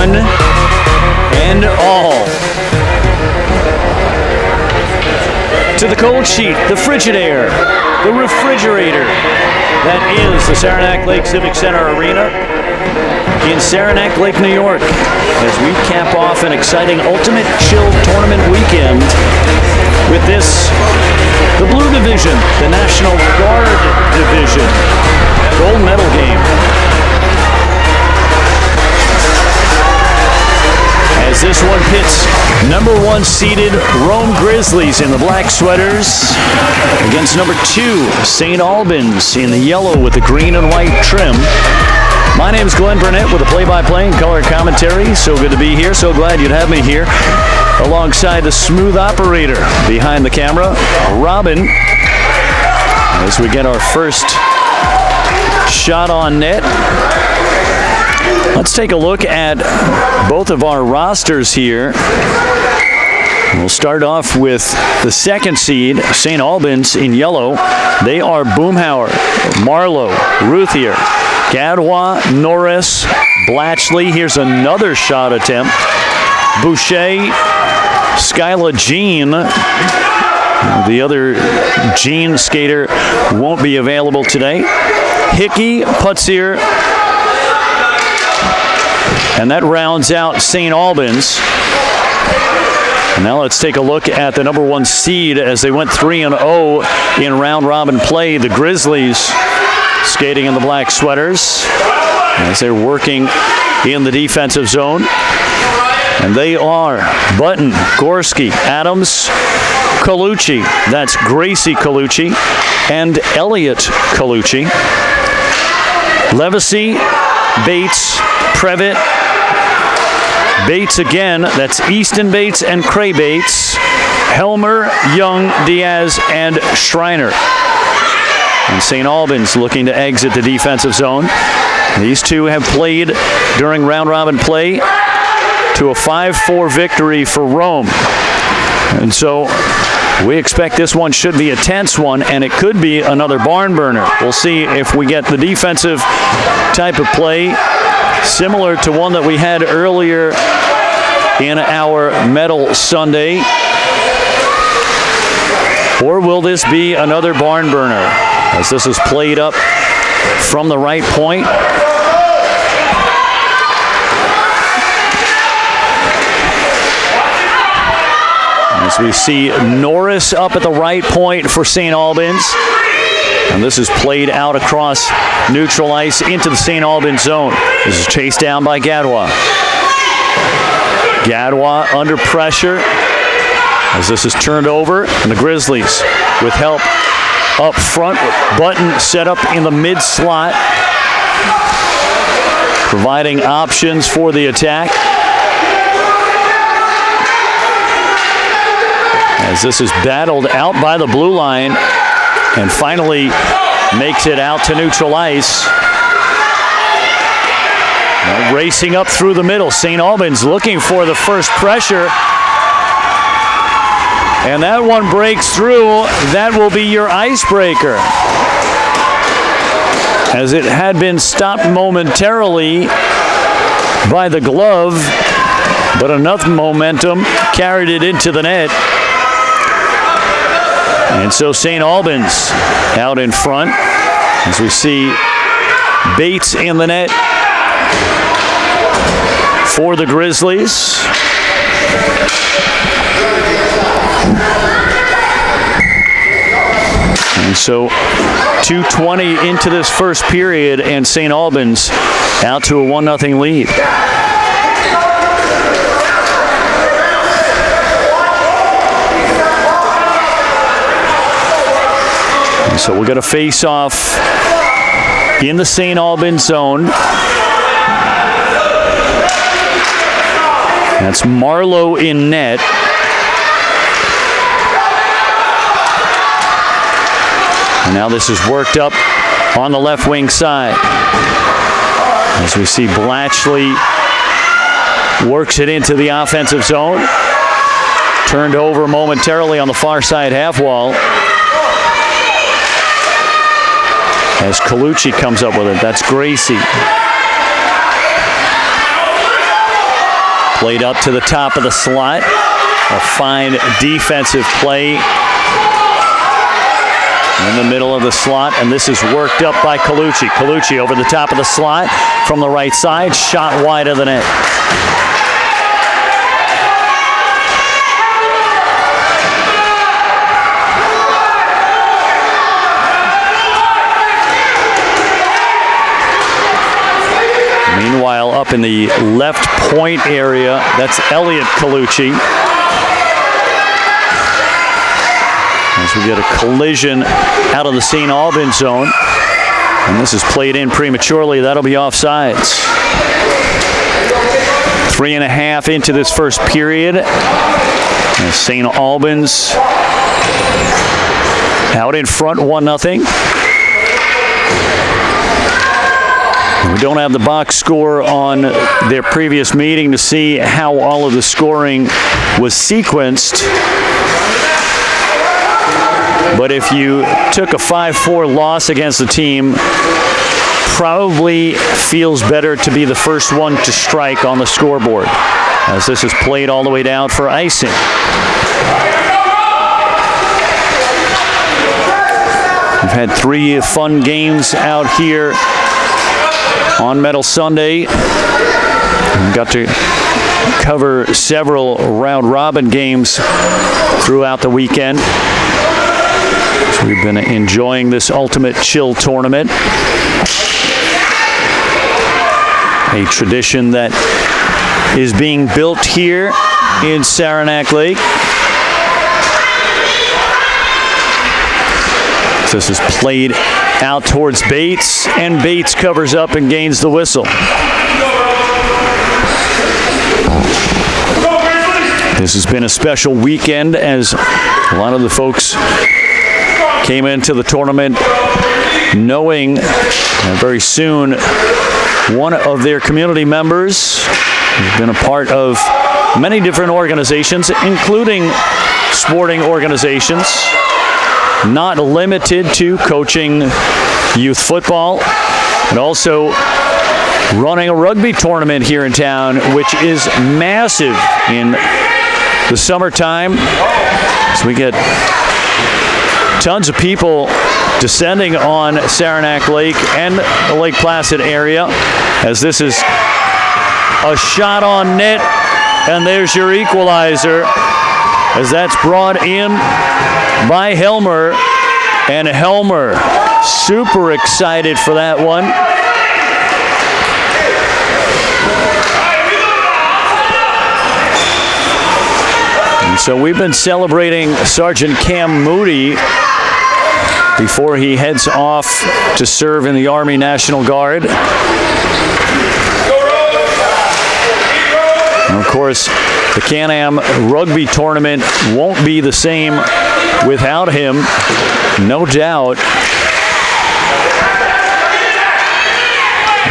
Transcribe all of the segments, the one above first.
one and all. To the cold sheet, the Frigidaire, the refrigerator. That is the Saranac Lake Civic Center Arena in Saranac Lake, New York, as we cap off an exciting Ultimate Chill Tournament weekend with this, the Blue Division, the National Guard Division, gold medal game. As this one pits number 1 seeded Rome Grizzlies in the black sweaters against number 2 St. Albans in the yellow with the green and white trim. My name is Glenn Burnett with the play-by-play and color commentary. So good to be here. So glad you'd have me here alongside the smooth operator behind the camera, Robin, as we get our first shot on net. Let's take a look at both of our rosters here. We'll start off with the second seed, St. Albans in yellow. They are Boomhauer, Marlowe, Ruthier, Gadwa, Norris, Blatchley. Here's another shot attempt. Boucher, Skyla Jean. The other Jean skater won't be available today. Hickey, Putzier. And that rounds out St. Albans. And now let's take a look at the number 1 seed as they went 3-0 in round-robin play. The Grizzlies skating in the black sweaters as they're working in the defensive zone. And they are Button, Gorski, Adams, Colucci. That's Gracie Colucci and Elliot Colucci. Levacy, Bates, Previtt, Bates again. That's Easton Bates and Cray Bates. Helmer, Young, Diaz, and Schreiner. And St. Albans looking to exit the defensive zone. These two have played during round-robin play to a 5-4 victory for Rome. And so we expect this one should be a tense one, and it could be another barn burner. We'll see if we get the defensive type of play similar to one that we had earlier in our Medal Sunday. Or will this be another barn burner as this is played up from the right point? As we see Norris up at the right point for St. Albans. And this is played out across neutral ice into the St. Albans zone. This is chased down by Gadwa. Gadwa under pressure as this is turned over. And the Grizzlies with help up front with Button set up in the mid-slot, providing options for the attack. As this is battled out by the blue line and finally makes it out to neutral ice. Now racing up through the middle, St. Albans looking for the first pressure. And that one breaks through. That will be your icebreaker, as it had been stopped momentarily by the glove, but enough momentum carried it into the net. And so St. Albans out in front as we see Bates in the net for the Grizzlies. And so 2:20 into this first period and St. Albans out to a 1-0 lead. So we're going to face off in the St. Albans zone. That's Marlowe in net. And now this is worked up on the left wing side. As we see Blatchley works it into the offensive zone. Turned over momentarily on the far side half wall. As Colucci comes up with it. That's Gracie. Played up to the top of the slot. A fine defensive play in the middle of the slot, and this is worked up by Colucci. Colucci over the top of the slot from the right side, shot wide of the net. Meanwhile, up in the left point area, that's Elliot Colucci. As we get a collision out of the St. Albans zone. And this is played in prematurely. That'll be offsides. 3.5 into this first period. And St. Albans out in front 1-0. We don't have the box score on their previous meeting to see how all of the scoring was sequenced. But if you took a 5-4 loss against the team, probably feels better to be the first one to strike on the scoreboard, as this is played all the way down for icing. We've had 3 fun games out here on Medal Sunday. We got to cover several round-robin games throughout the weekend. So we've been enjoying this Ultimate Chill tournament. A tradition that is being built here in Saranac Lake. This is played out towards Bates, and Bates covers up and gains the whistle. This has been a special weekend, as a lot of the folks came into the tournament knowing very soon one of their community members has been a part of many different organizations, including sporting organizations, not limited to coaching youth football, but also running a rugby tournament here in town, which is massive in the summertime. So we get tons of people descending on Saranac Lake and the Lake Placid area, as this is a shot on net, and there's your equalizer, as that's brought in by Helmer, and Helmer super excited for that one. And so we've been celebrating Sergeant Cam Moody before he heads off to serve in the Army National Guard. And of course, the Can-Am rugby tournament won't be the same without him, no doubt.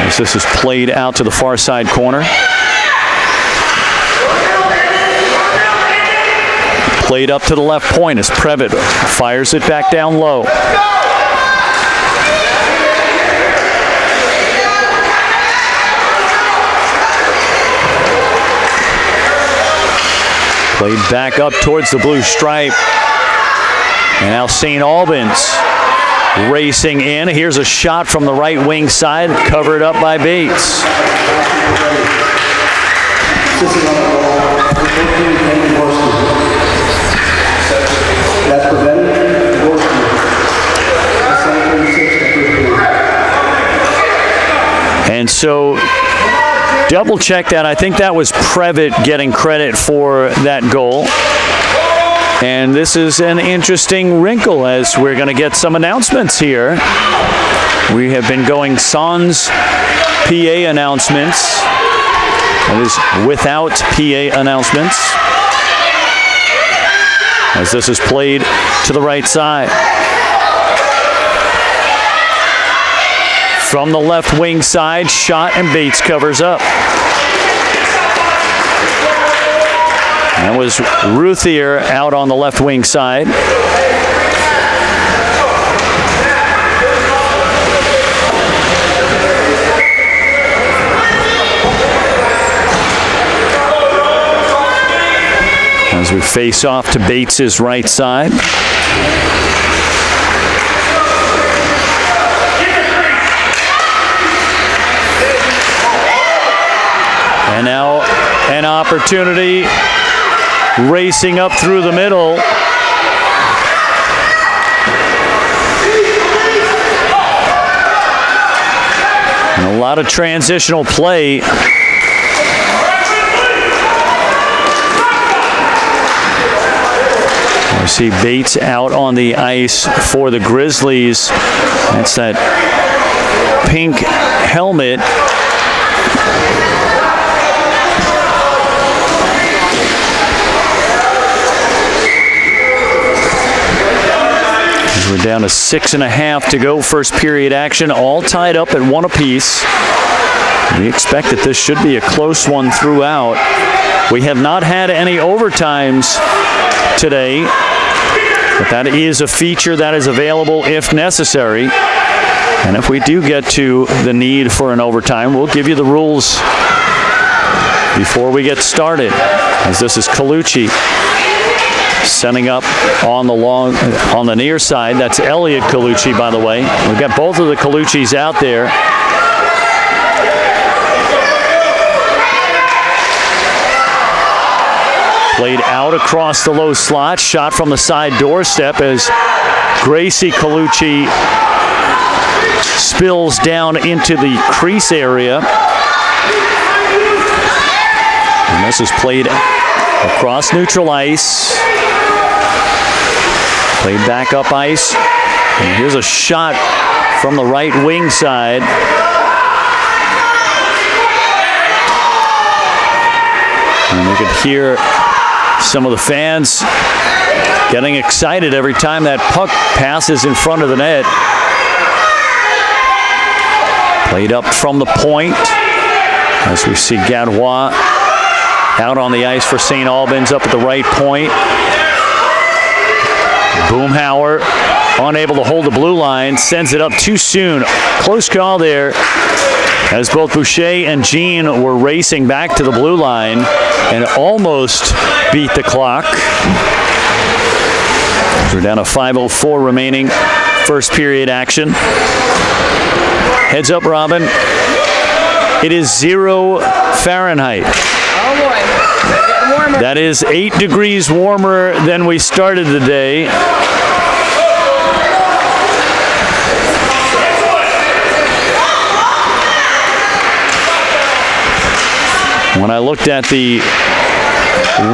As this is played out to the far side corner. Played up to the left point as Previtt fires it back down low. Played back up towards the blue stripe. And now St. Albans racing in. Here's a shot from the right wing side, covered up by Bates. And so double check that. I think that was Previtt getting credit for that goal. And this is an interesting wrinkle, as we're going to get some announcements here. We have been going sans PA announcements. That is without PA announcements. As this is played to the right side. From the left wing side, shot, and Bates covers up. That was Ruthier out on the left wing side. As we face off to Bates's right side. And now an opportunity racing up through the middle. And a lot of transitional play. We see Bates out on the ice for the Grizzlies. That's that pink helmet. We're down to 6.5 to go. First period action, all tied up at 1 apiece. We expect that this should be a close one throughout. We have not had any overtimes today, but that is a feature that is available if necessary. And if we do get to the need for an overtime, we'll give you the rules before we get started. As this is Colucci setting up on the near side. That's Elliot Colucci, by the way. We've got both of the Coluccis out there. Played out across the low slot. Shot from the side doorstep as Gracie Colucci spills down into the crease area. And this is played across neutral ice. Played back up ice. And here's a shot from the right wing side. And you could hear some of the fans getting excited every time that puck passes in front of the net. Played up from the point as we see Gadbois out on the ice for St. Albans up at the right point. Boomhauer unable to hold the blue line, sends it up too soon. Close call there as both Boucher and Jean were racing back to the blue line and almost beat the clock. We're down to 5:04 remaining. First period action. Heads up, Robin. It is 0 Fahrenheit. Oh boy, warmer. That is 8 degrees warmer than we started the day. When I looked at the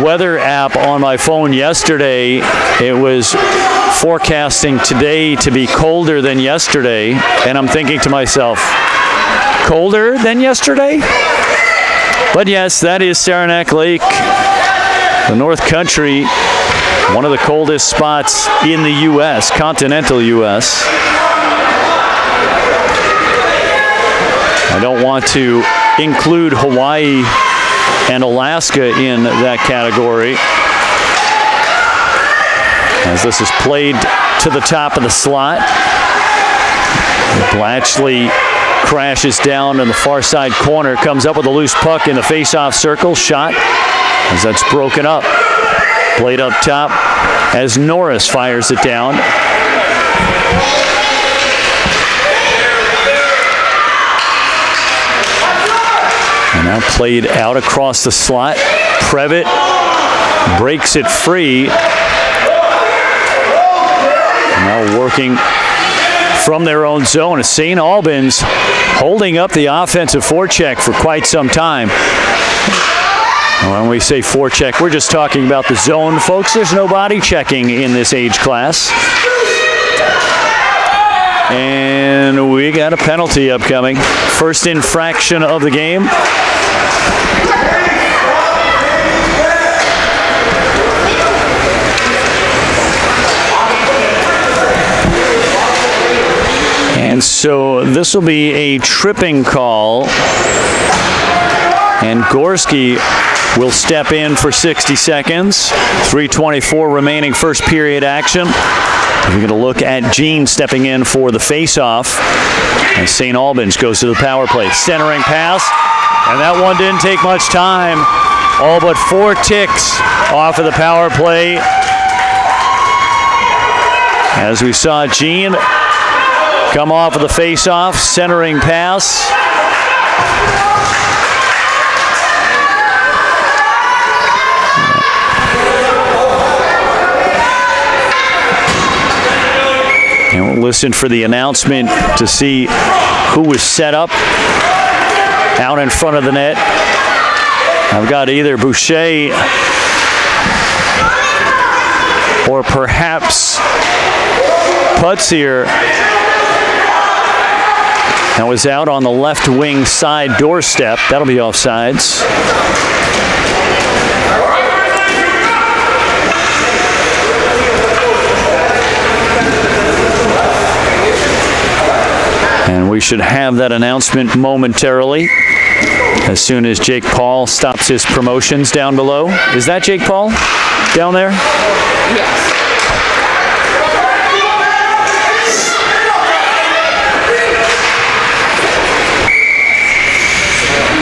weather app on my phone yesterday, it was forecasting today to be colder than yesterday, and I'm thinking to myself, colder than yesterday? But yes, that is Saranac Lake, the North Country, one of the coldest spots in the U.S., continental U.S. I don't want to include Hawaii and Alaska in that category, as this is played to the top of the slot. Blatchley crashes down in the far side corner, comes up with a loose puck in the face-off circle. Shot as that's broken up. Played up top as Norris fires it down. And now played out across the slot. Previtt breaks it free. And now working from their own zone. St. Albans holding up the offensive forecheck for quite some time. When we say forecheck, we're just talking about the zone, folks. There's no body checking in this age class. And we got a penalty upcoming. First infraction of the game. And so this will be a tripping call. And Gorski will step in for 60 seconds. 3:24 remaining first period action. We're going to look at Jean stepping in for the face-off as St. Albans goes to the power play. Centering pass, and that one didn't take much time. All but 4 ticks off of the power play. As we saw Gene come off of the face-off, centering pass. And we'll listen for the announcement to see who was set up out in front of the net. I've got either Boucher or perhaps Putzier. That was out on the left wing side doorstep. That'll be offsides. And we should have that announcement momentarily as soon as Jake Paul stops his promotions down below. Is that Jake Paul down there? Yes.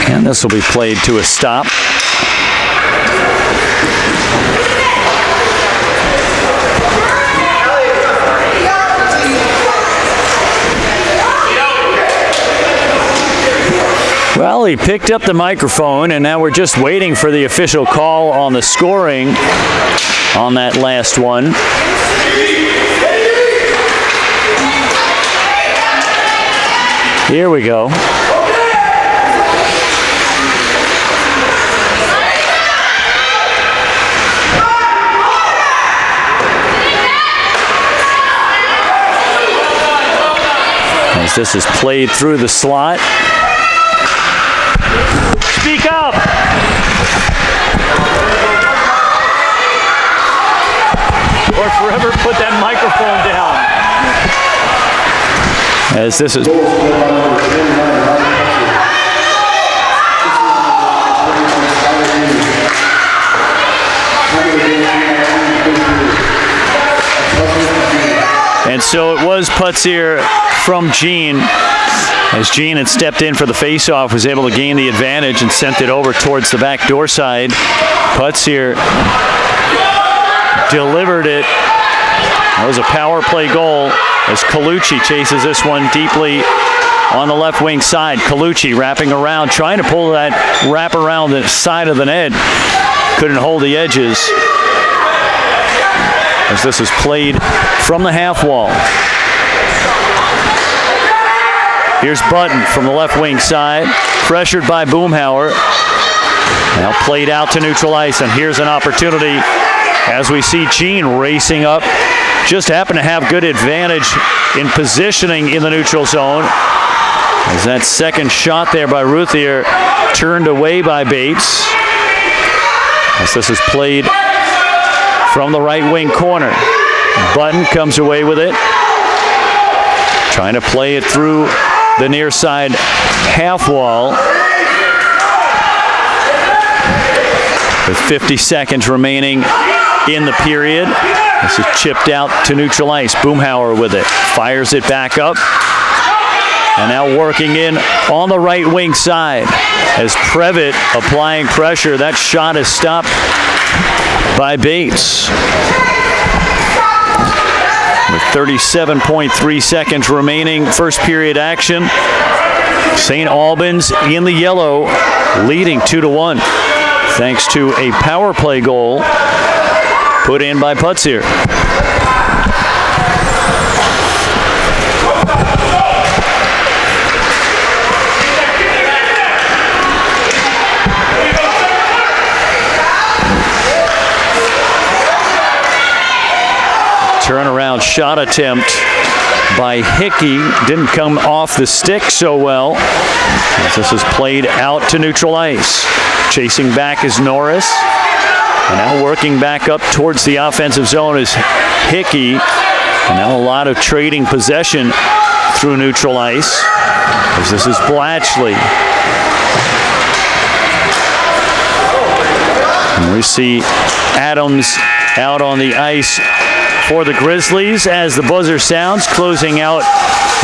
And this will be played to a stop. Well, he picked up the microphone, and now we're just waiting for the official call on the scoring on that last one. Here we go. As this is played through the slot. Speak up! Or forever put that microphone down. As this is... And so it was Putzier from Gene. As Gene had stepped in for the faceoff, was able to gain the advantage and sent it over towards the back door side. Putzier delivered it. That was a power play goal as Colucci chases this one deeply on the left wing side. Colucci wrapping around, trying to pull that wrap around the side of the net. Couldn't hold the edges. As this is played from the half wall. Here's Button from the left wing side, pressured by Boomhauer. Now played out to neutral ice, and here's an opportunity as we see Gene racing up. Just happened to have good advantage in positioning in the neutral zone. As that second shot there by Ruthier turned away by Bates. As this is played from the right wing corner. Button comes away with it. Trying to play it through the near side half wall. With 50 seconds remaining in the period. This is chipped out to neutral ice. Boomhauer with it. Fires it back up. And now working in on the right wing side. As Previtt applying pressure. That shot is stopped by Bates. With 37.3 seconds remaining, first period action. St. Albans in the yellow, leading 2-1, thanks to a power play goal put in by Putzier. Turnaround shot attempt by Hickey. Didn't come off the stick so well. As this is played out to neutral ice. Chasing back is Norris. And now working back up towards the offensive zone is Hickey. And now a lot of trading possession through neutral ice. As this is Blatchley. And we see Adams out on the ice for the Grizzlies as the buzzer sounds, closing out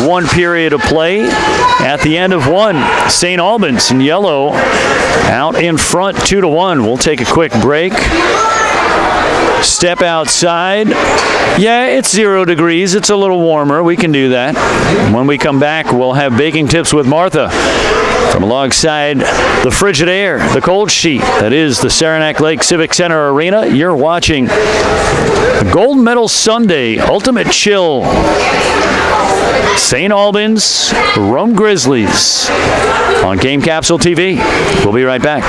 one period of play. At the end of one, St. Albans in yellow out in front 2-1. We'll take a quick break. step outside. Yeah, it's 0 degrees. It's a little warmer. We can do that. When we come back, we'll have baking tips with Martha from alongside the frigid air, the cold sheet that is the Saranac Lake Civic Center Arena. You're watching Gold Medal Sunday, Ultimate Chill. St. Albans, Rome Grizzlies on Game Capsule TV. We'll be right back.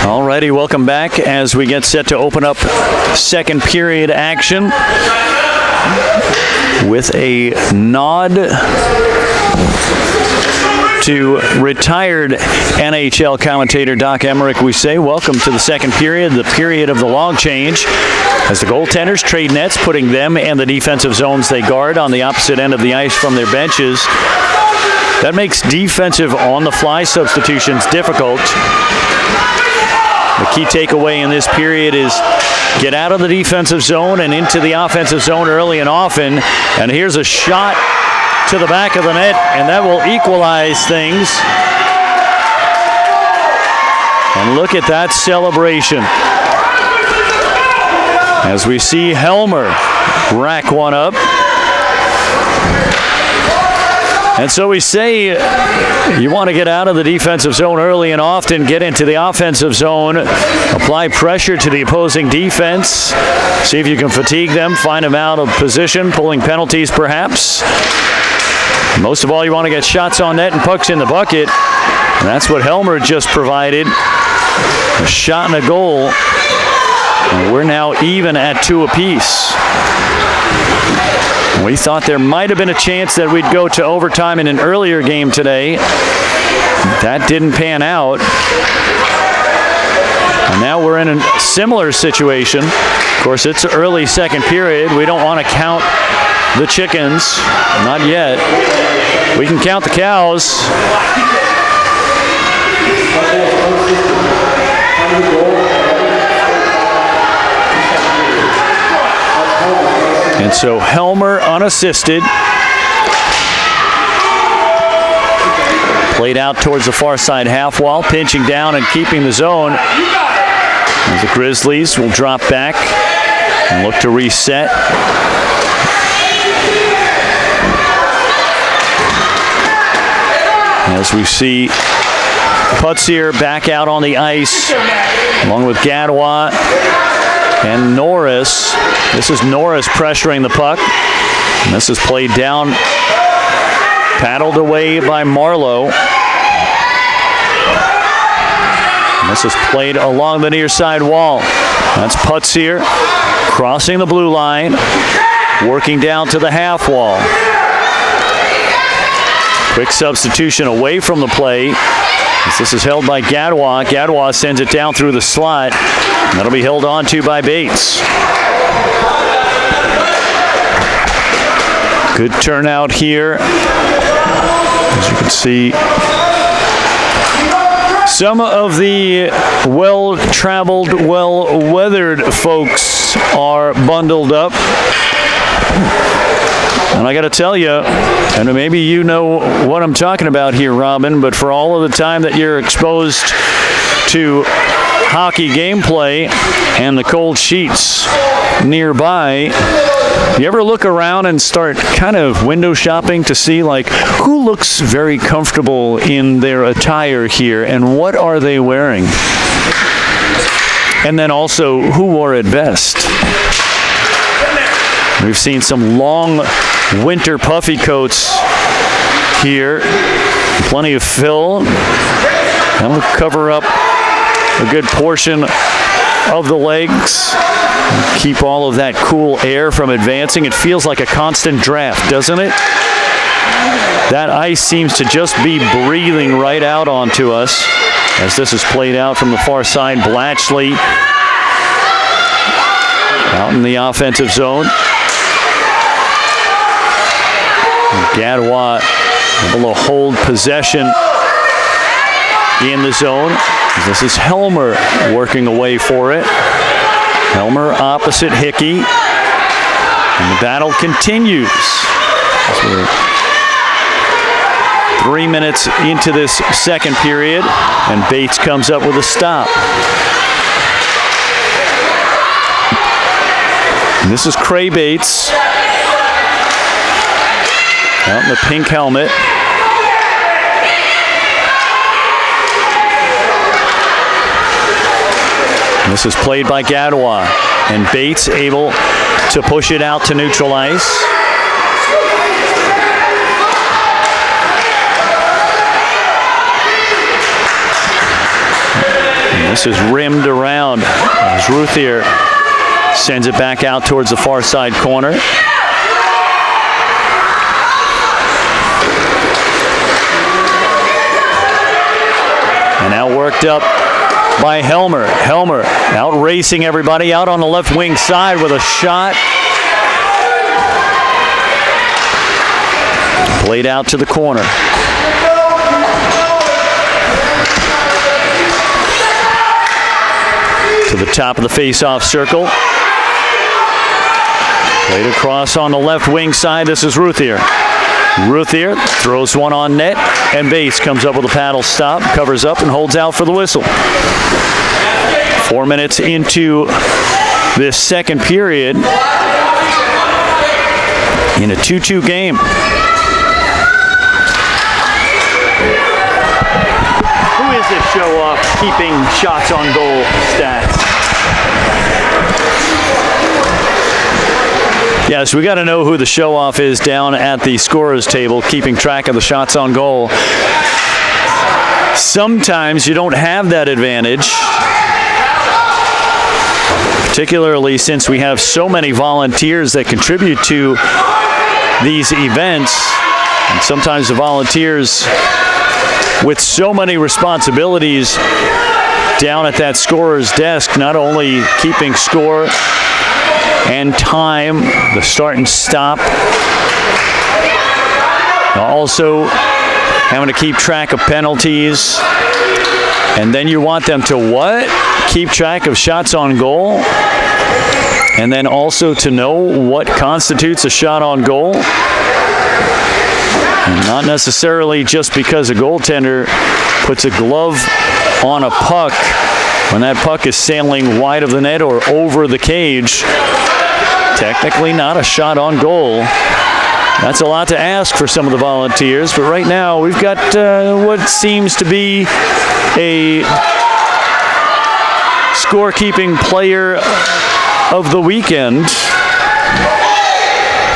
Alrighty, welcome back as we get set to open up second period action with a nod to retired NHL commentator Doc Emmerich. We say welcome to the second period, the period of the log change, as the goaltenders trade nets, putting them and the defensive zones they guard on the opposite end of the ice from their benches. That makes defensive on-the-fly substitutions difficult. The key takeaway in this period is get out of the defensive zone and into the offensive zone early and often. And here's a shot to the back of the net, and that will equalize things. And look at that celebration as we see Helmer rack one up. And so we say you want to get out of the defensive zone early and often, get into the offensive zone, apply pressure to the opposing defense, see if you can fatigue them, find them out of position, pulling penalties perhaps. Most of all, you want to get shots on net and pucks in the bucket. And that's what Helmer just provided. A shot and a goal. And we're now even at 2 apiece. We thought there might have been a chance that we'd go to overtime in an earlier game today. That didn't pan out. And now we're in a similar situation. Of course, it's early second period. We don't want to count the chickens. Not yet. We can count the cows. And so Helmer unassisted. Played out towards the far side half wall, pinching down and keeping the zone. As the Grizzlies will drop back and look to reset. As we see Putzier back out on the ice, along with Gadwa and Norris. This is Norris pressuring the puck. And this is played down, paddled away by Marlowe. And this is played along the near side wall. That's Putzier crossing the blue line, working down to the half wall. Quick substitution away from the play. As this is held by Gadwa. Gadwa sends it down through the slot. That'll be held on to by Bates. Good turnout here. As you can see, some of the well-traveled, well-weathered folks are bundled up. And I got to tell you, and maybe you know what I'm talking about here, Robin, but for all of the time that you're exposed to hockey gameplay and the cold sheets nearby, you ever look around and start kind of window shopping to see, like, who looks very comfortable in their attire here and what are they wearing? And then also, who wore it best? We've seen some long winter puffy coats here. Plenty of fill. That'll cover up a good portion of the legs. Keep all of that cool air from advancing. It feels like a constant draft, doesn't it? That ice seems to just be breathing right out onto us as this is played out from the far side. Blatchley out in the offensive zone. Gadwa able to hold possession in the zone. This is Helmer working away for it. Helmer opposite Hickey. And the battle continues. So we're 3 minutes into this second period, and Bates comes up with a stop. And this is Cray Bates. Out in the pink helmet. And this is played by Gadwa. And Bates able to push it out to neutral ice. This is rimmed around as Ruthier sends it back out towards the far side corner. And now worked up by Helmer. Helmer out racing everybody out on the left wing side with a shot. Played out to the corner. To the top of the face-off circle. Played across on the left wing side. This is Ruthier. Ruthier throws one on net, and Bates comes up with a paddle stop, covers up, and holds out for the whistle. 4 minutes into this second period in a 2-2 game. Who is this show-off keeping shots on goal stats? Yes, we got to know who the show-off is down at the scorer's table, keeping track of the shots on goal. Sometimes you don't have that advantage, particularly since we have so many volunteers that contribute to these events. And sometimes the volunteers with so many responsibilities down at that scorer's desk, not only keeping score and time, the start and stop, also having to keep track of penalties, and then you want them to what? Keep track of shots on goal, and then also to know what constitutes a shot on goal. And not necessarily just because a goaltender puts a glove on a puck when that puck is sailing wide of the net or over the cage. Technically not a shot on goal. That's a lot to ask for some of the volunteers, but right now we've got what seems to be a scorekeeping player of the weekend.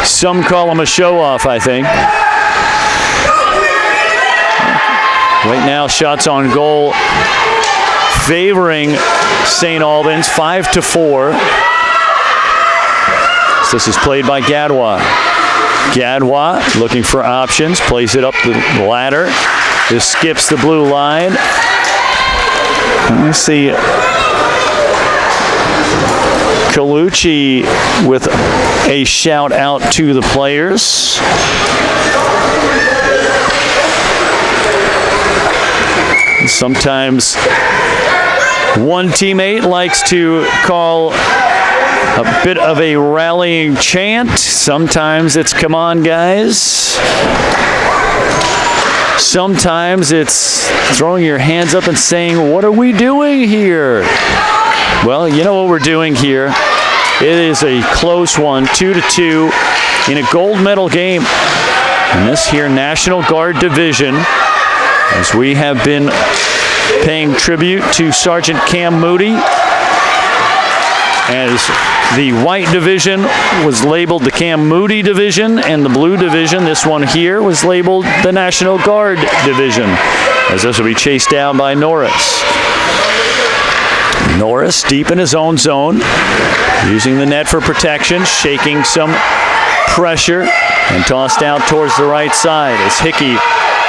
Some call him a show-off, I think. Right now, shots on goal favoring St. Albans, 5-4. This is played by Gadwa. Gadwa looking for options, plays it up the ladder. Just skips the blue line. Let me see. Colucci with a shout out to the players. Sometimes one teammate likes to call a bit of a rallying chant. Sometimes it's come on, guys. Sometimes it's throwing your hands up and saying, what are we doing here? Well, you know what we're doing here. It is a close one, 2-2 in a gold medal game in this here National Guard division, as we have been paying tribute to Sergeant Cam Moody, as the white division was labeled the Cam Moody division, and the blue division, this one here, was labeled the National Guard division, as this will be chased down by Norris. Norris deep in his own zone, using the net for protection, shaking some pressure, and tossed out towards the right side as Hickey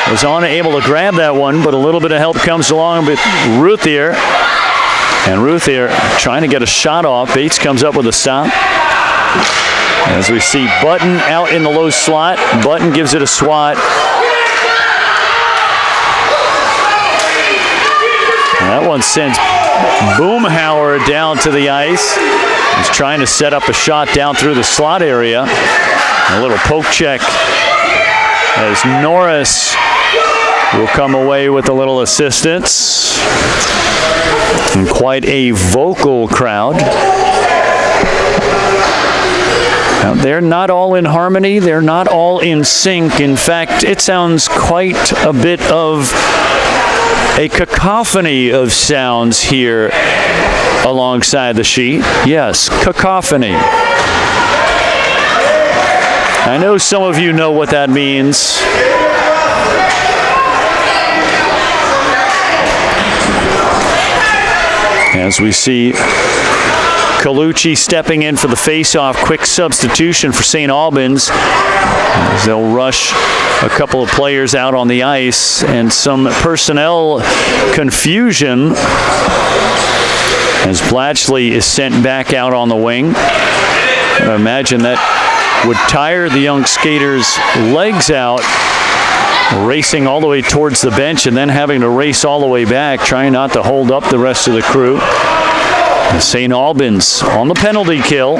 was unable to grab that one, but a little bit of help comes along with Ruthier. And Ruthier trying to get a shot off. Bates comes up with a stop. As we see Button out in the low slot. Button gives it a swat. And that one sends Boomhauer down to the ice. He's trying to set up a shot down through the slot area. A little poke check as Norris will come away with a little assistance. And quite a vocal crowd. Now, they're not all in harmony. They're not all in sync. In fact, it sounds quite a bit of a cacophony of sounds here alongside the sheet. Yes, cacophony. I know some of you know what that means. As we see Colucci stepping in for the face-off, quick substitution for St. Albans. As they'll rush a couple of players out on the ice, and some personnel confusion as Blatchley is sent back out on the wing. I imagine that would tire the young skaters' legs out, racing all the way towards the bench and then having to race all the way back, trying not to hold up the rest of the crew. St. Albans on the penalty kill.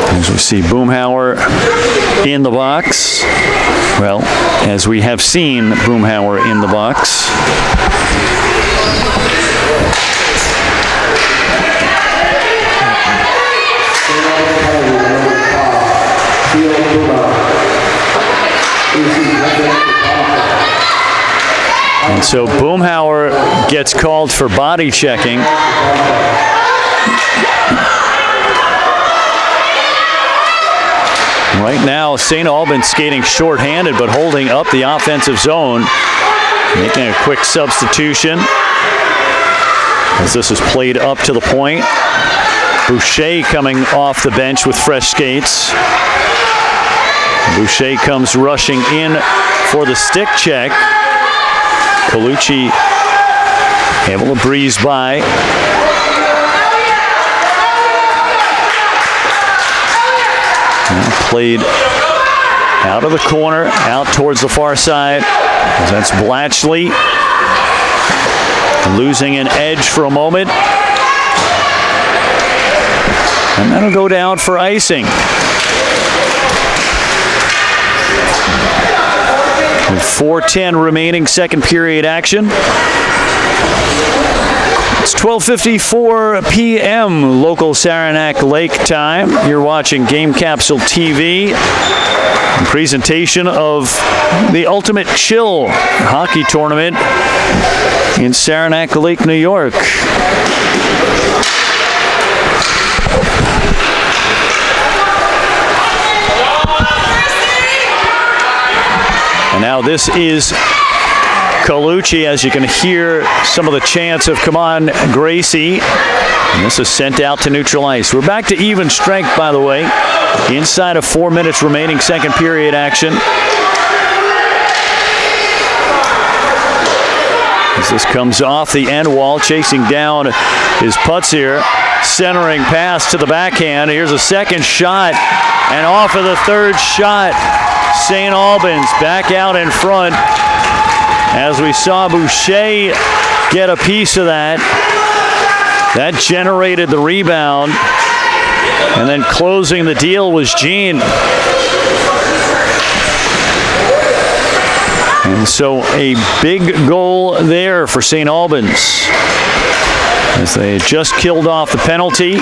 As we see Boomhauer in the box. Well, as we have seen Boomhauer in the box. And so Boomhauer gets called for body checking. Right now, St. Albans skating shorthanded, but holding up the offensive zone. Making a quick substitution as this is played up to the point. Boucher coming off the bench with fresh skates. Boucher comes rushing in for the stick check. Colucci able to breeze by. And played out of the corner, out towards the far side. That's Blatchley losing an edge for a moment. And that'll go down for icing. With 4:10 remaining, second period action. It's 12:54 p.m. local Saranac Lake time. You're watching Game Capsule TV. Presentation of the Ultimate Chill hockey tournament in Saranac Lake, New York. And now this is Colucci, as you can hear some of the chants of "Come on, Gracie." And this is sent out to neutral ice. We're back to even strength, by the way, inside of 4 minutes remaining, second period action. As this comes off the end wall, chasing down is Putzier, centering pass to the backhand. Here's a second shot, and off of the third shot, St. Albans back out in front. As we saw Boucher get a piece of that. That generated the rebound. And then closing the deal was Jean. And so a big goal there for St. Albans, as they had just killed off the penalty.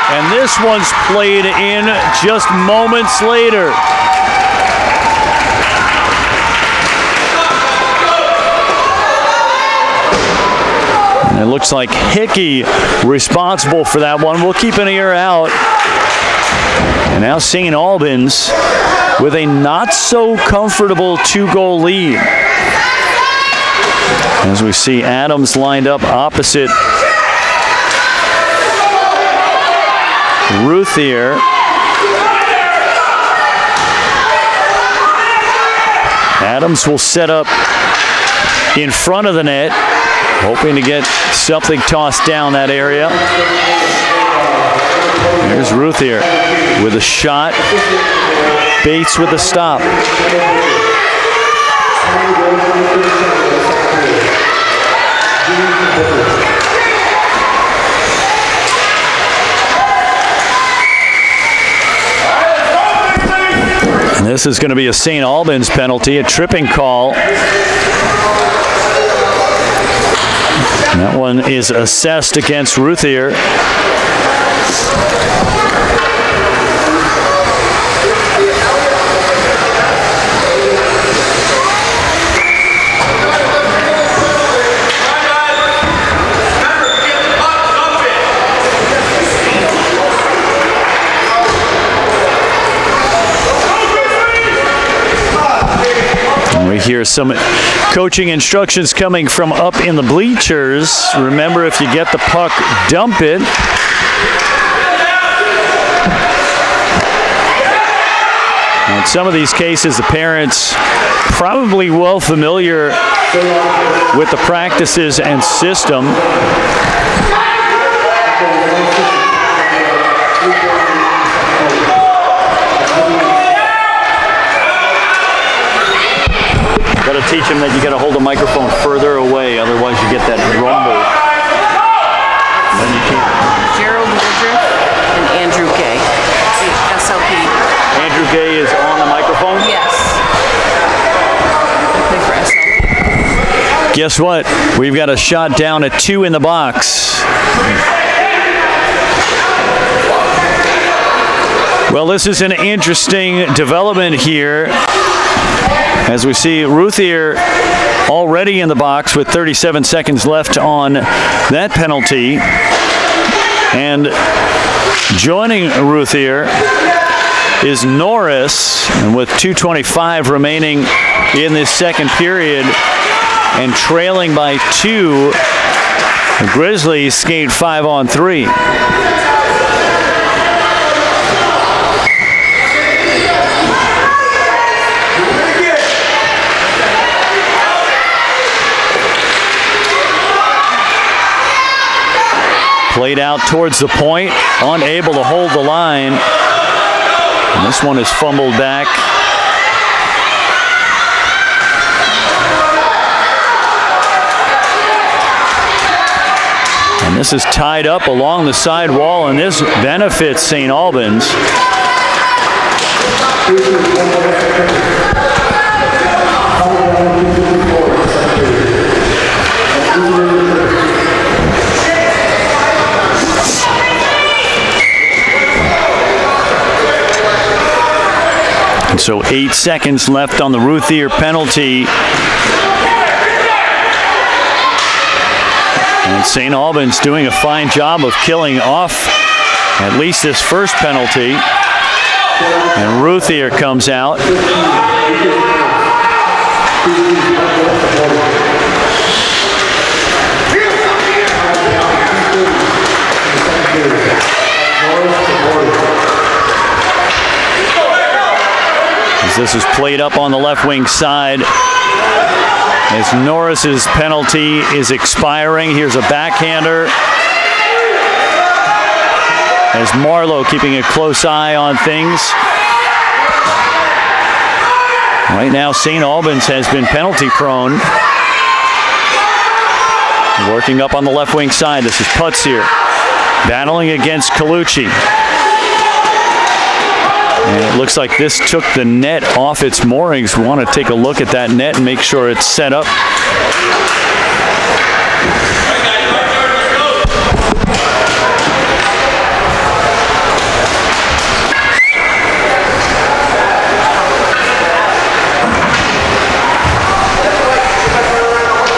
And this one's played in just moments later. And it looks like Hickey responsible for that one. We'll keep an ear out. And now St. Albans with a not so comfortable 2-goal lead. As we see Adams lined up opposite Ruthier. Adams will set up in front of the net, hoping to get something tossed down that area. There's Ruthier with a shot. Bates with a stop. this is going to be a St. Albans penalty, a tripping call. And that one is assessed against Ruthier. We hear some coaching instructions coming from up in the bleachers. Remember, if you get the puck, dump it. Now, in some of these cases, the parents probably well familiar with the practices and system. Got to teach him that you got to hold the microphone further away, otherwise you get that rumble. Then you can't. Gerald Woodruff and Andrew Gay. SLP. Andrew Gay is on the microphone? Yes. I play for SLP. Guess what? We've got a shot down at 2 in the box. Well, this is an interesting development here, as we see Ruthier already in the box with 37 seconds left on that penalty. And joining Ruthier is Norris, and with 2:25 remaining in this second period and trailing by 2, the Grizzlies skate 5-on-3. Played out towards the point, unable to hold the line. And this one is fumbled back. And this is tied up along the side wall, and this benefits St. Albans. And so 8 seconds left on the Ruthier penalty. And St. Albans doing a fine job of killing off at least this first penalty. And Ruthier comes out. As this is played up on the left wing side, as Norris's penalty is expiring. Here's a backhander, as Marlowe keeping a close eye on things. Right now, St. Albans has been penalty prone. Working up on the left wing side. This is Putz here, battling against Colucci. And it looks like this took the net off its moorings. We want to take a look at that net and make sure it's set up.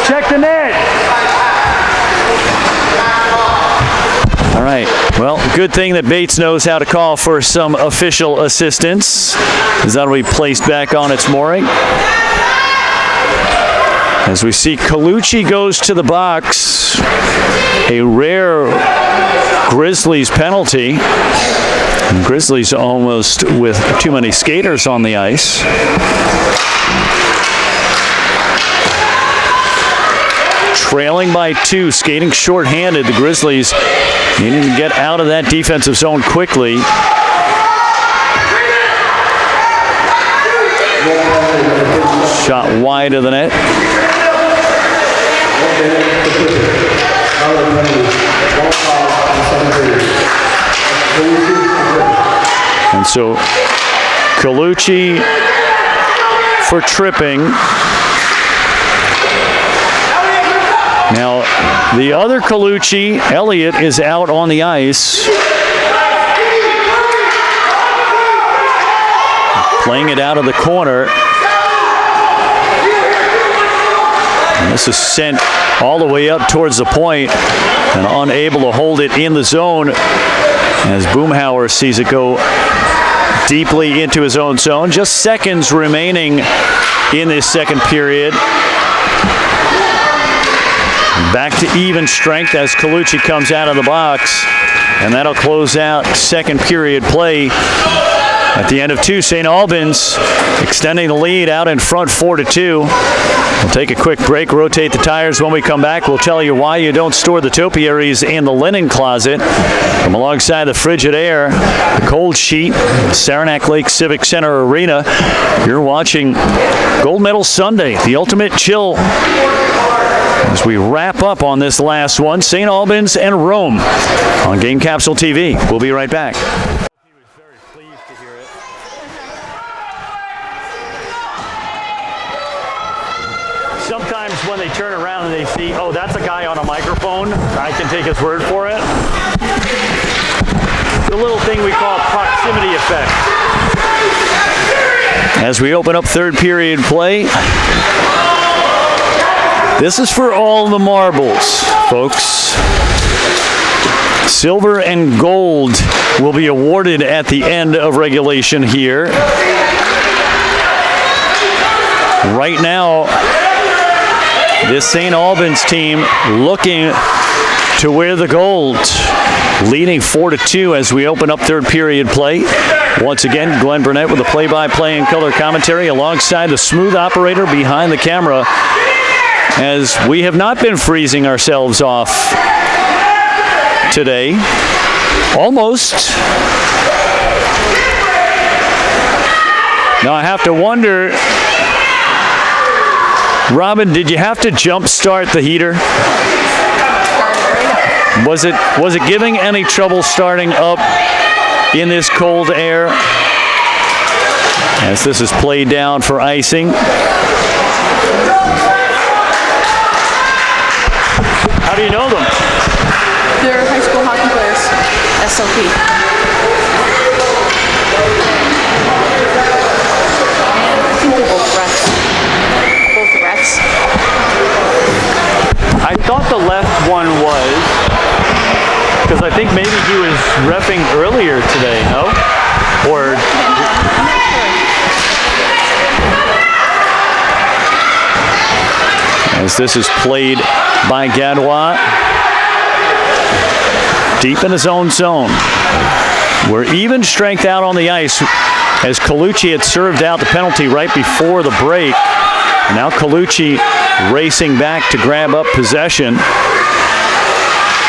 Check the net. All right. Well, good thing that Bates knows how to call for some official assistance, as that'll be placed back on its mooring. As we see Colucci goes to the box, a rare Grizzlies penalty. And Grizzlies almost with too many skaters on the ice. Trailing by 2, skating short-handed. The Grizzlies needing to get out of that defensive zone quickly. Shot wide of the net. And so Colucci for tripping. Now, the other Colucci, Elliott, is out on the ice. Playing it out of the corner. And this is sent all the way up towards the point and unable to hold it in the zone as Boomhauer sees it go deeply into his own zone. Just seconds remaining in this second period. Back to even strength as Colucci comes out of the box, and that'll close out second period play. At the end of two, St. Albans extending the lead out in front 4-2. We'll take a quick break, rotate the tires. When we come back, we'll tell you why you don't store the topiaries in the linen closet. From alongside the Frigid Air, the Cold Sheet, Saranac Lake Civic Center Arena, you're watching Gold Medal Sunday, the ultimate chill. As we wrap up on this last one, St. Albans and Rome on Game Capsule TV. We'll be right back. He was very pleased to hear it. Sometimes when they turn around and they see, oh, that's a guy on a microphone, I can take his word for it. The little thing we call proximity effect. As we open up third period play, this is for all the marbles, folks. Silver and gold will be awarded at the end of regulation here. Right now, this St. Albans team looking to wear the gold, leading 4-2 as we open up third period play. Once again, Glenn Burnett with the play-by-play and color commentary alongside the smooth operator behind the camera, as we have not been freezing ourselves off today. Almost. Now I have to wonder, Robin, did you have to jump start the heater? Was it giving any trouble starting up in this cold air? As this is played down for icing. How do you know them? They're high school hockey players. SLP. I think they're both refs. Both refs. I thought the left one was, because I think maybe he was reffing earlier today, no? Or... As this is played by Gadwa, deep in his own zone. We're even strength out on the ice as Colucci had served out the penalty right before the break. And now Colucci racing back to grab up possession.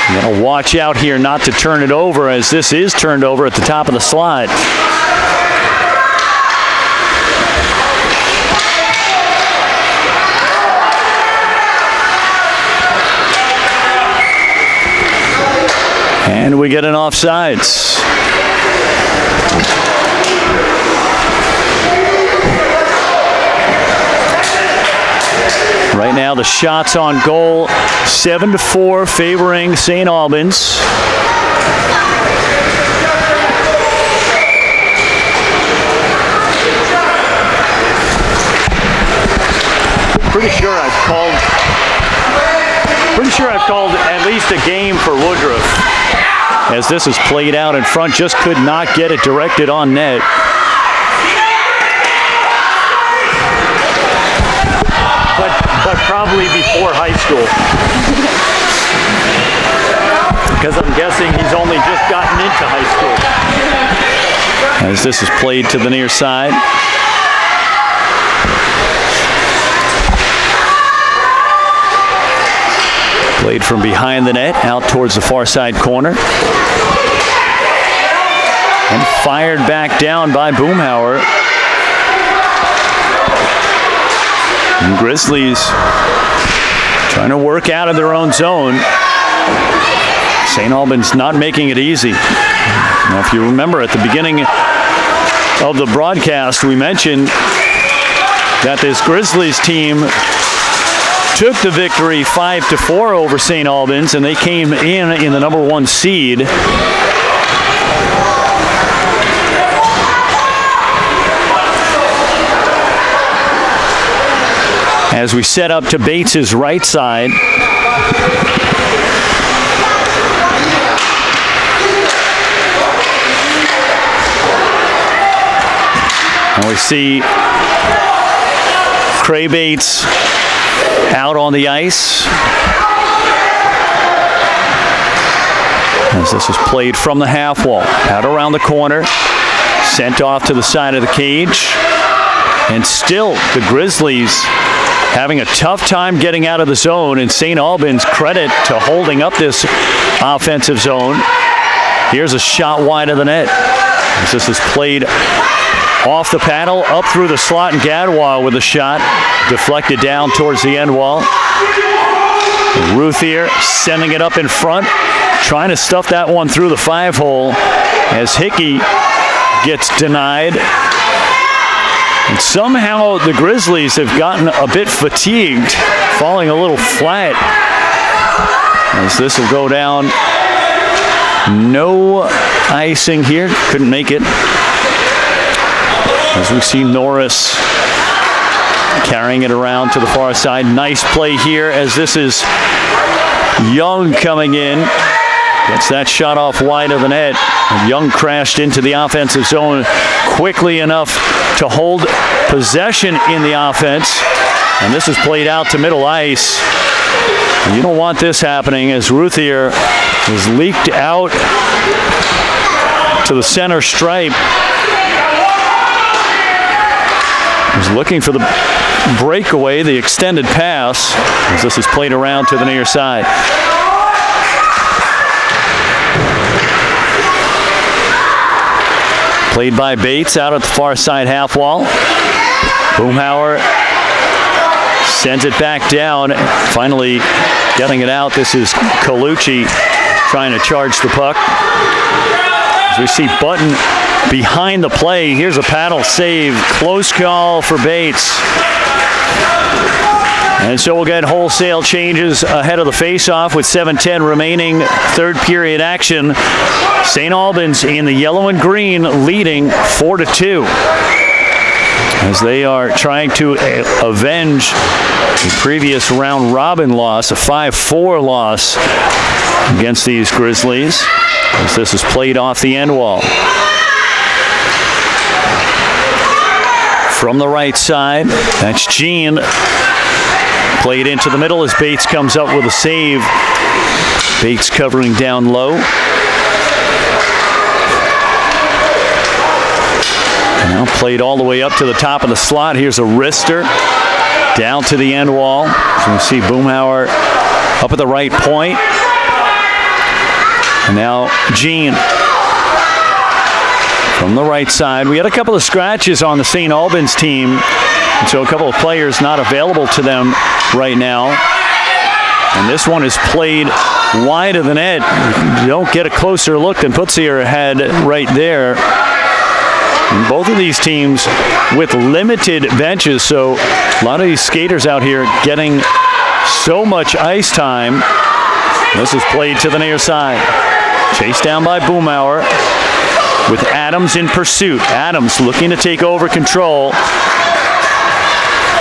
Gonna watch out here not to turn it over, as this is turned over at the top of the slot. And we get an offsides. Right now the shots on goal, 7-4 favoring St. Albans. Pretty sure I've called at least a game for Woodruff. As this is played out in front, just could not get it directed on net. But probably before high school. Because I'm guessing he's only just gotten into high school. As this is played to the near side. Played from behind the net, out towards the far side corner. And fired back down by Boomhauer. And Grizzlies trying to work out of their own zone. St. Albans not making it easy. Now, if you remember at the beginning of the broadcast, we mentioned that this Grizzlies team took the victory 5-4 over St. Albans, and they came in the number 1 seed. As we set up to Bates's right side. And we see Cray Bates out on the ice. As this is played from the half wall, out around the corner, sent off to the side of the cage. And still, the Grizzlies having a tough time getting out of the zone, and St. Albans credit to holding up this offensive zone. Here's a shot wide of the net. As this is played off the paddle, up through the slot, and Gadwa with a shot deflected down towards the end wall. Ruthier sending it up in front, trying to stuff that one through the 5-hole as Hickey gets denied. And somehow the Grizzlies have gotten a bit fatigued, falling a little flat. As this will go down. No icing here, couldn't make it. As we see Norris carrying it around to the far side. Nice play here as this is Young coming in. Gets that shot off wide of the net. Young crashed into the offensive zone quickly enough to hold possession in the offense. And this is played out to middle ice. And you don't want this happening as Ruthier is leaked out to the center stripe. He's looking for the breakaway, the extended pass, as this is played around to the near side. Played by Bates out at the far side half wall. Boomhauer sends it back down. Finally getting it out. This is Colucci trying to charge the puck. As we see Button behind the play. Here's a paddle save. Close call for Bates. And so we'll get wholesale changes ahead of the face-off with 7:10 remaining, third period action. St. Albans in the yellow and green leading 4-2. As they are trying to avenge the previous round robin loss, a 5-4 loss against these Grizzlies. As this is played off the end wall. From the right side, that's Gene. Played into the middle as Bates comes up with a save. Bates covering down low. And now played all the way up to the top of the slot. Here's a wrister down to the end wall. So we see Boomhauer up at the right point. And now Gene from the right side. We had a couple of scratches on the St. Albans team. And so a couple of players not available to them right now. And this one is played wide of the net. You don't get a closer look than Putzier had right there. And both of these teams with limited benches, so a lot of these skaters out here getting so much ice time. This is played to the near side. Chased down by Boomhauer with Adams in pursuit. Adams looking to take over control.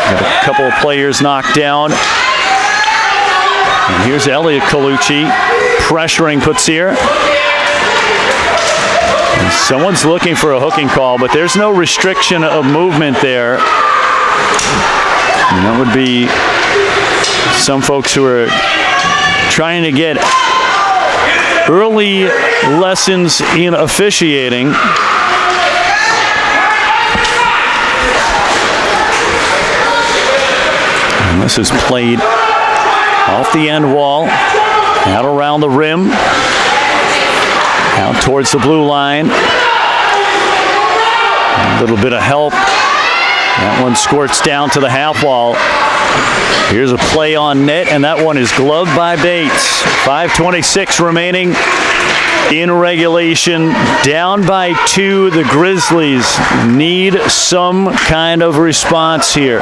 Got a couple of players knocked down. And here's Elliot Colucci pressuring Putzier. And someone's looking for a hooking call, but there's no restriction of movement there. And that would be some folks who are trying to get early lessons in officiating. And this is played off the end wall, out around the rim, out towards the blue line. A little bit of help. That one squirts down to the half wall. Here's a play on net, and that one is gloved by Bates. 5:26 remaining. in regulation, down by 2. The Grizzlies need some kind of response here.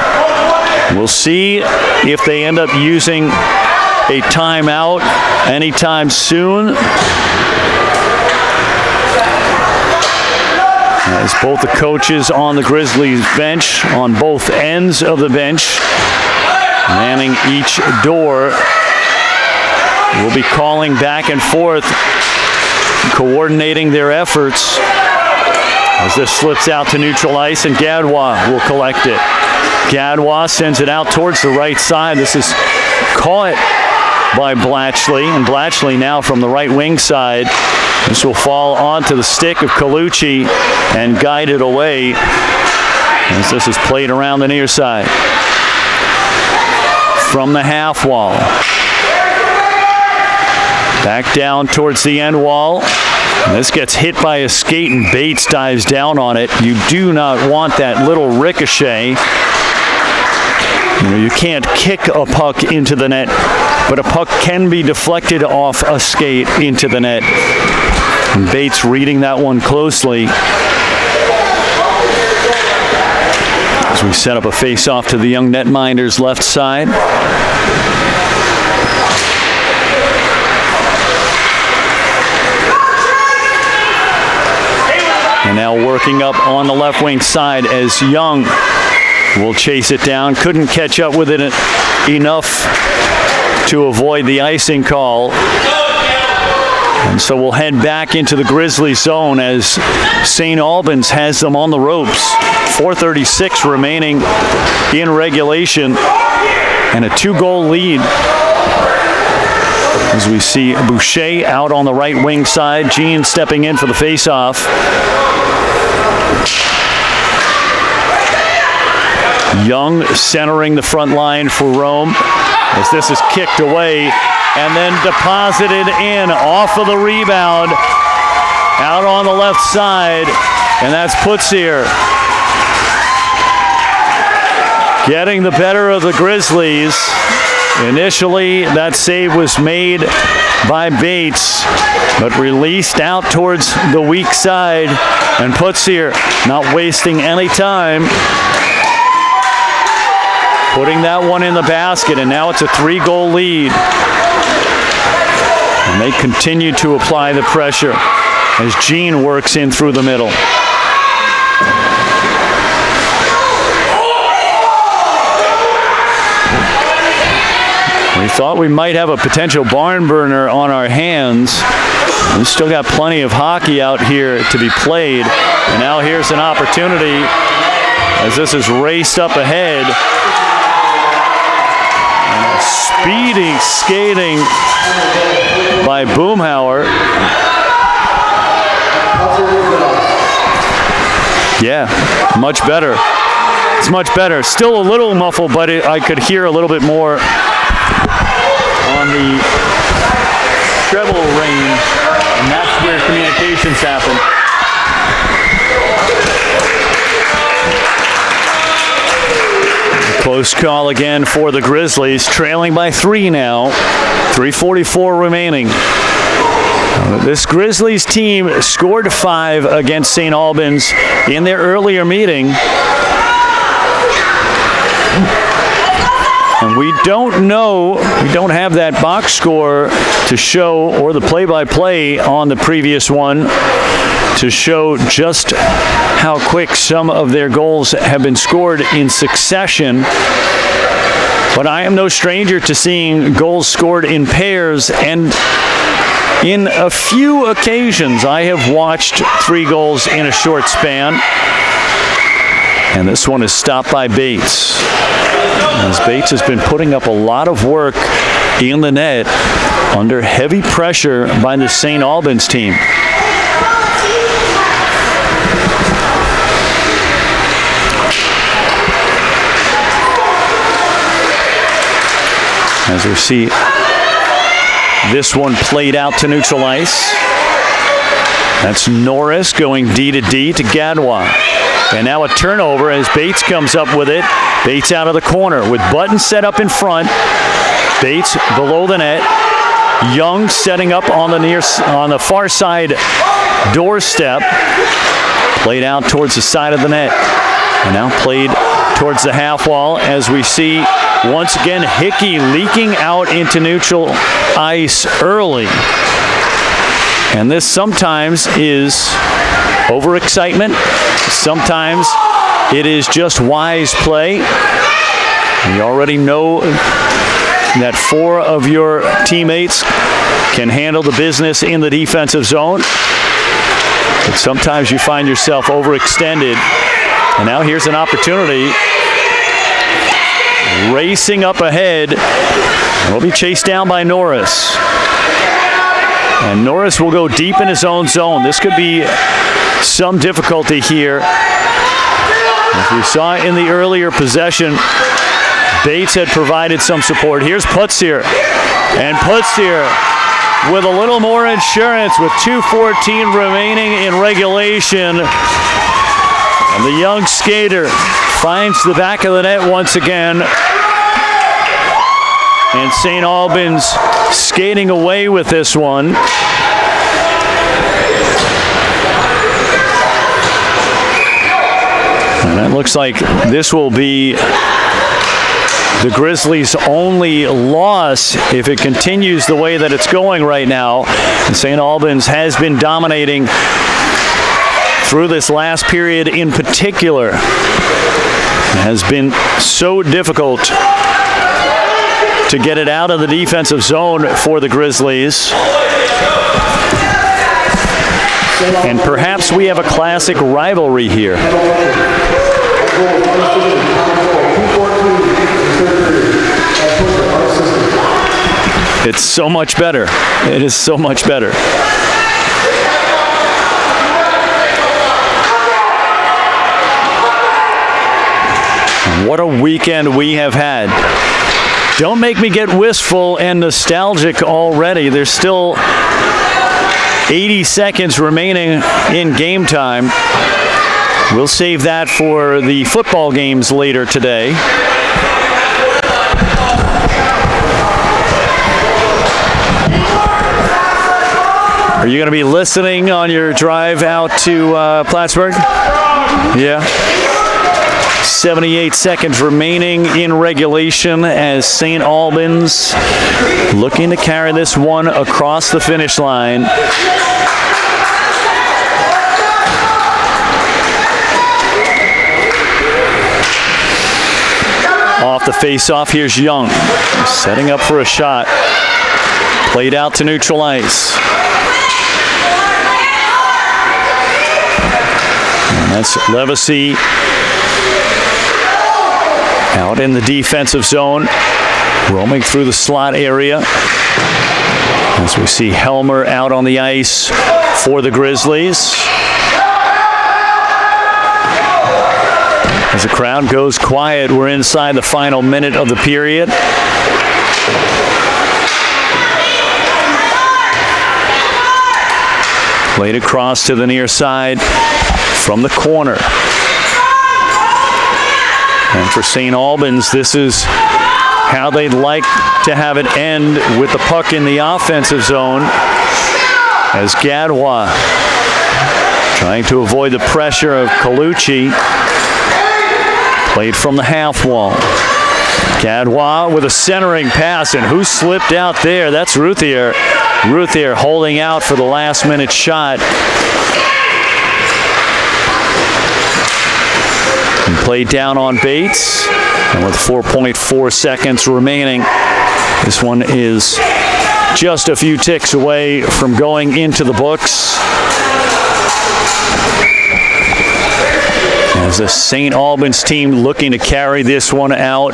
We'll see if they end up using a timeout anytime soon. As both the coaches on the Grizzlies bench, on both ends of the bench, manning each door, will be calling back and forth, coordinating their efforts. As this slips out to neutral ice, and Gadwa will collect it. Gadwa sends it out towards the right side. This is caught by Blatchley, and Blatchley now from the right wing side. This will fall onto the stick of Colucci and guided away as this is played around the near side. From the half wall. Back down towards the end wall. This gets hit by a skate and Bates dives down on it. You do not want that little ricochet. You can't kick a puck into the net, but a puck can be deflected off a skate into the net. And Bates reading that one closely. As we set up a face-off to the young netminders left side. And now working up on the left wing side as Young will chase it down. Couldn't catch up with it enough to avoid the icing call. And so we'll head back into the Grizzlies zone as St. Albans has them on the ropes. 4:36 remaining in regulation and a 2-goal lead. As we see Boucher out on the right wing side, Jean stepping in for the faceoff. Young centering the front line for Rome as this is kicked away and then deposited in off of the rebound out on the left side, and that's Putsier getting the better of the Grizzlies. Initially that save was made by Bates but released out towards the weak side, and Putsier not wasting any time, putting that one in the basket, and now it's a 3-goal lead. And they continue to apply the pressure as Jean works in through the middle. We thought we might have a potential barn burner on our hands. We've still got plenty of hockey out here to be played. And now here's an opportunity as this is raced up ahead. Speedy skating by Boomhauer. Yeah, much better. It's much better. Still a little muffled, but I could hear a little bit more on the treble range, and that's where communications happen. Close call again for the Grizzlies, trailing by 3 now. 3:44 remaining. This Grizzlies team scored 5 against St. Albans in their earlier meeting. And we don't know, we don't have that box score to show, or the play-by-play on the previous one to show just how quick some of their goals have been scored in succession. But I am no stranger to seeing goals scored in pairs, and in a few occasions I have watched 3 goals in a short span. And this one is stopped by Bates, as Bates has been putting up a lot of work in the net under heavy pressure by the St. Albans team. As we see this one played out to neutral ice. That's Norris going D to D to Gadwa. And now a turnover as Bates comes up with it. Bates out of the corner with Button set up in front. Bates below the net. Young setting up on the far side doorstep. Played out towards the side of the net. And now played towards the half wall as we see once again Hickey leaking out into neutral ice early. And this sometimes is overexcitement. Sometimes it is just wise play. You already know that 4 of your teammates can handle the business in the defensive zone. But sometimes you find yourself overextended. And now here's an opportunity. Racing up ahead. And will be chased down by Norris. And Norris will go deep in his own zone. This could be some difficulty here. As we saw in the earlier possession, Bates had provided some support. Here's Putzier. And Putzier with a little more insurance with 2:14 remaining in regulation. And the young skater finds the back of the net once again. And St. Albans skating away with this one. And it looks like this will be the Grizzlies' only loss if it continues the way that it's going right now. And St. Albans has been dominating through this last period in particular. It has been so difficult to get it out of the defensive zone for the Grizzlies. And perhaps we have a classic rivalry here. It's so much better. It is so much better. What a weekend we have had. Don't make me get wistful and nostalgic already. There's still 80 seconds remaining in game time. We'll save that for the football games later today. Are you going to be listening on your drive out to Plattsburgh? Yeah. 78 seconds remaining in regulation as St. Albans looking to carry this one across the finish line. Off the face-off, here's Young, setting up for a shot. Played out to neutral ice. And that's Levacy out in the defensive zone, roaming through the slot area. As we see Helmer out on the ice for the Grizzlies. As the crowd goes quiet, we're inside the final minute of the period. Played across to the near side from the corner. And for St. Albans, this is how they'd like to have it end, with the puck in the offensive zone, as Gadwa trying to avoid the pressure of Colucci. Played from the half wall. Gadwa with a centering pass, and who slipped out there? That's Routhier. Routhier holding out for the last minute shot. And played down on Bates. And with 4.4 seconds remaining, this one is just a few ticks away from going into the books. As the St. Albans team looking to carry this one out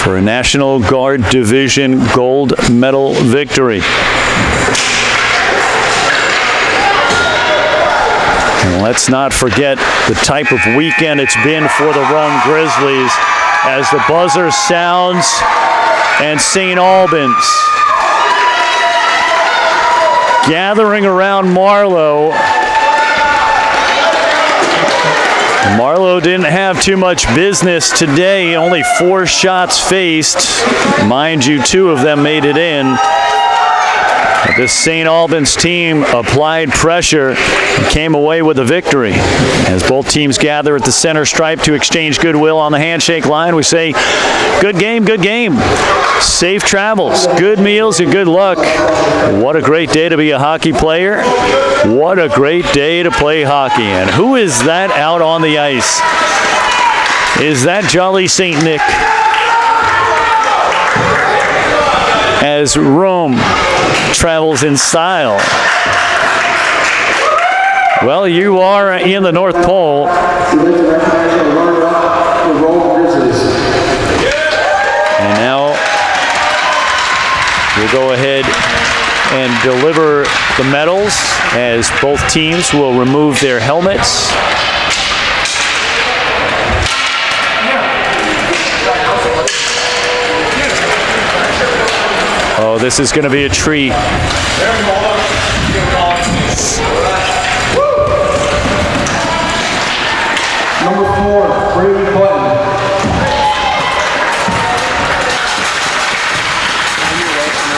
for a National Guard Division gold medal victory. And let's not forget the type of weekend it's been for the Rome Grizzlies, as the buzzer sounds and St. Albans gathering around Marlowe Marlowe didn't have too much business today. Only 4 shots faced. Mind you, 2 of them made it in. But this St. Albans team applied pressure and came away with a victory. As both teams gather at the center stripe to exchange goodwill on the handshake line, we say, good game, good game. Safe travels, good meals, and good luck. What a great day to be a hockey player. What a great day to play hockey. And who is that out on the ice? Is that Jolly St. Nick? As Rome travels in style. Well, you are in the North Pole. And now we'll go ahead and deliver the medals as both teams will remove their helmets. Oh, this is going to be a treat. Number 4, Brady Button.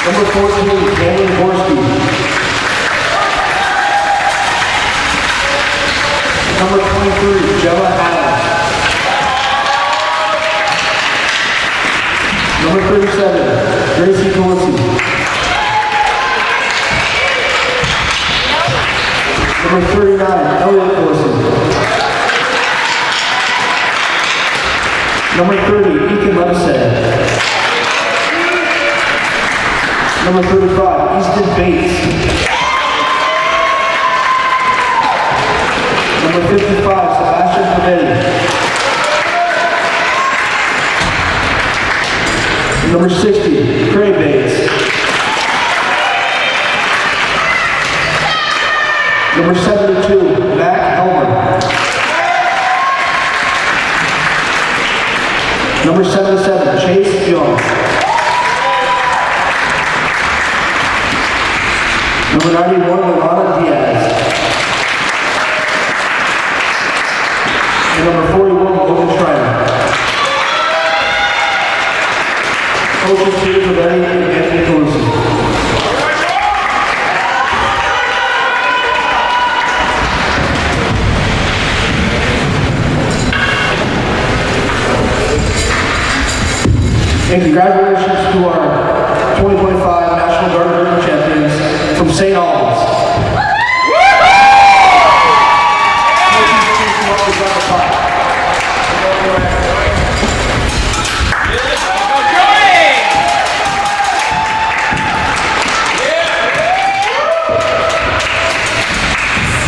Number 14, Cameron Gorski. Number 23, Gemma Adams. Number 37, Gracie Dorsey. Number 39, Elliot Dorsey. Number 30, Ethan Levinson. Number 35, Easton Bates. Number 55, Sebastian Pavetti. Number 60, Craig Bates. Number 72, Mac Helmer. Number 77, Chase Young. Number 91, Lana Diaz. And number 41, Logan Schreiner. Coaches Peter Pavetti and Anthony Calusi. And congratulations to our 2025 National Guard Tournament champions from St. Albans.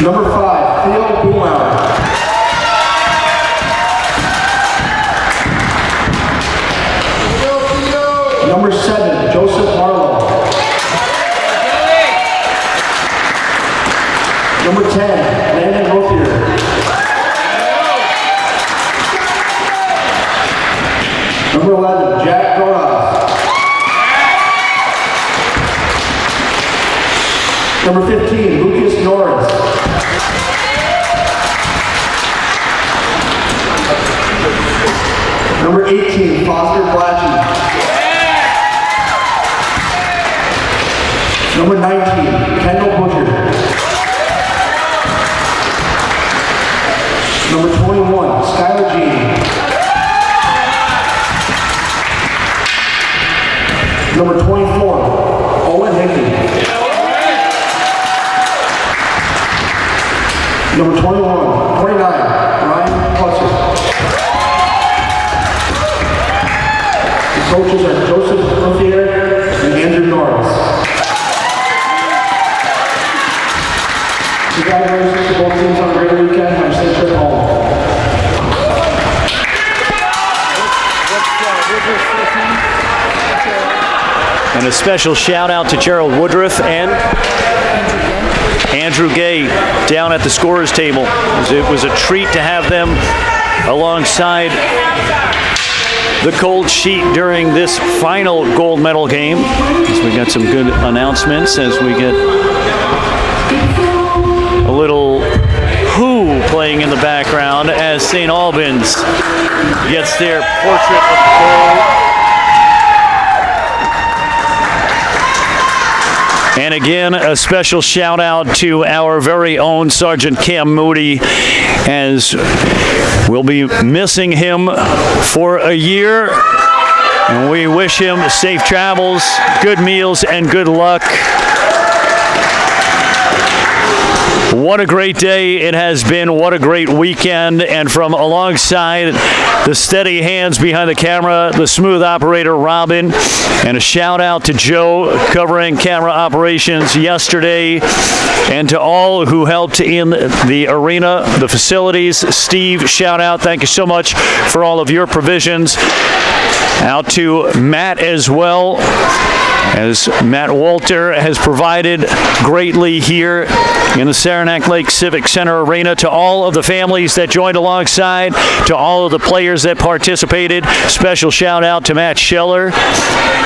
Number 5, Theo Boomauer. Number 7, Joseph Marlowe. Number 10, Landon Rothier. Number 11, Jack Goras. Number 15, Lucas Norris. Number 18, Foster Blatchy. Number 19, Kendall Butcher. Number 21, Skylar Jean. Number 24, Owen Hickey. Number 29, Ryan Clutzer. The coaches are Joseph Rothier and Andrew Norris. Congratulations to both teams on a great weekend. Have a safe trip home. And a special shout out to Gerald Woodruff and Andrew Gay down at the scorer's table. It was a treat to have them alongside the cold sheet during this final gold medal game. As we got some good announcements as we get a little Who playing in the background. down as St. Albans gets their portrait of the goal. And again, a special shout out to our very own Sergeant Cam Moody, as we'll be missing him for a year. And we wish him safe travels, good meals, and good luck. What a great day it has been. What a great weekend. And from alongside the steady hands behind the camera, the smooth operator, Robin, and a shout out to Joe covering camera operations yesterday, and to all who helped in the arena, the facilities. Steve, shout out. Thank you so much for all of your provisions. Out to Matt as well, as Matt Walter has provided greatly here in the Saranac Lake Civic Center Arena. To all of the families that joined alongside, to all of the players that participated, special shout out to Matt Scheller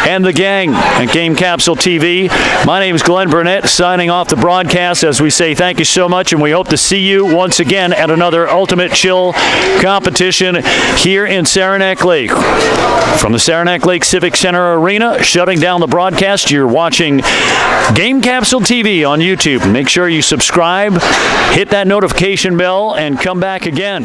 and the gang at Game Capsule TV. My name is Glenn Burnett, signing off the broadcast as we say thank you so much, and we hope to see you once again at another Ultimate Chill competition here in Saranac Lake. From the Saranac Lake Civic Center Arena, shutting down the broadcast, you're watching Game Capsule TV on YouTube. Make sure you subscribe, hit that notification bell, and come back again.